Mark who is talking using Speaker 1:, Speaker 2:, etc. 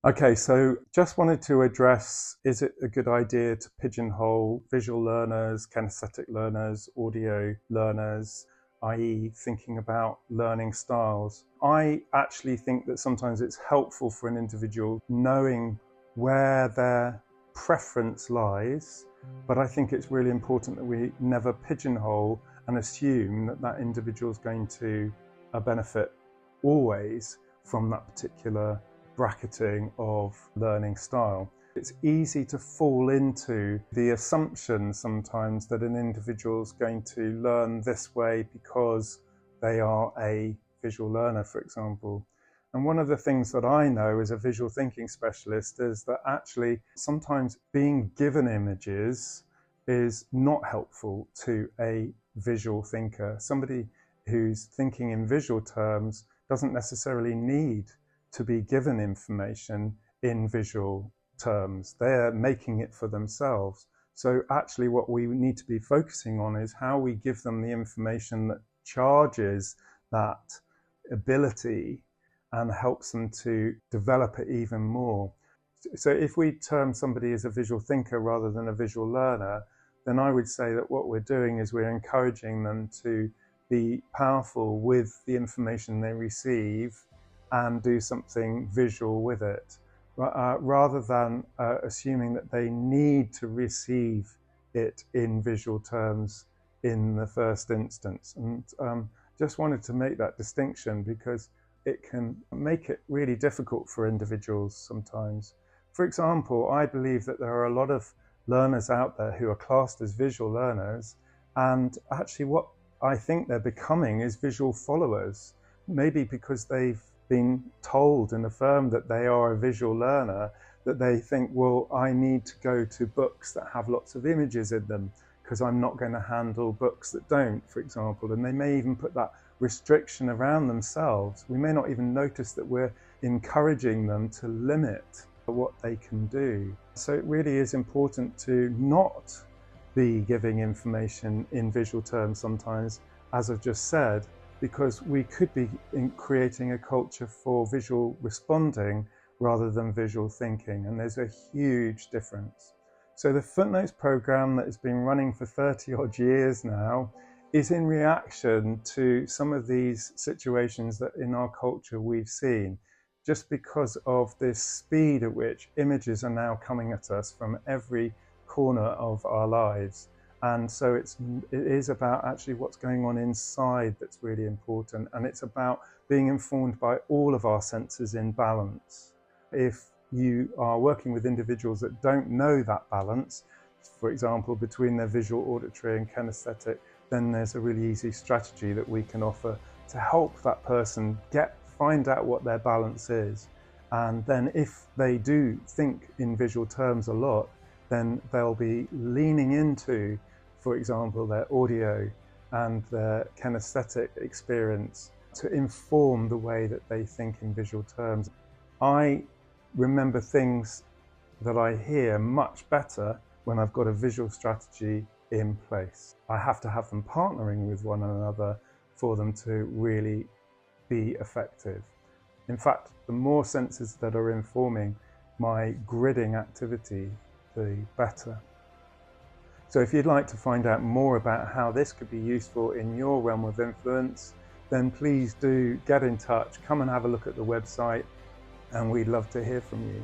Speaker 1: Okay, so just wanted to address, is it a good idea to pigeonhole visual learners, kinesthetic learners, audio learners, i.e. thinking about learning styles? I actually think that sometimes it's helpful for an individual knowing where their preference lies, but I think it's really important that we never pigeonhole and assume that that individual is going to benefit always from that particular bracketing of learning style. It's easy to fall into the assumption sometimes that an individual is going to learn this way because they are a visual learner, for example. And one of the things that I know as a visual thinking specialist is that actually sometimes being given images is not helpful to a visual thinker. Somebody who's thinking in visual terms doesn't necessarily need to be given information in visual terms. They're making it for themselves. So actually what we need to be focusing on is how we give them the information that charges that ability and helps them to develop it even more. So if we term somebody as a visual thinker rather than a visual learner, then I would say that what we're doing is we're encouraging them to be powerful with the information they receive and do something visual with it, rather than assuming that they need to receive it in visual terms in the first instance. And just wanted to make that distinction because it can make it really difficult for individuals sometimes. For example, I believe that there are a lot of learners out there who are classed as visual learners, and actually what I think they're becoming is visual followers, maybe because they've been told and affirmed that they are a visual learner, that they think, well, I need to go to books that have lots of images in them because I'm not going to handle books that don't, for example. And they may even put that restriction around themselves. We may not even notice that we're encouraging them to limit what they can do. So it really is important to not be giving information in visual terms sometimes, as I've just said, because we could be creating a culture for visual responding rather than visual thinking, and there's a huge difference. So the Footnotes program that has been running for 30 odd years now is in reaction to some of these situations that in our culture we've seen, just because of this speed at which images are now coming at us from every corner of our lives. And so it is about actually what's going on inside that's really important. And it's about being informed by all of our senses in balance. If you are working with individuals that don't know that balance, for example, between their visual, auditory and kinesthetic, then there's a really easy strategy that we can offer to help that person find out what their balance is. And then if they do think in visual terms a lot, then they'll be leaning into, for example, their audio and their kinesthetic experience to inform the way that they think in visual terms. I remember things that I hear much better when I've got a visual strategy in place. I have to have them partnering with one another for them to really be effective. In fact, the more senses that are informing my gridding activity, the better. So if you'd like to find out more about how this could be useful in your realm of influence, then please do get in touch, come and have a look at the website, and we'd love to hear from you.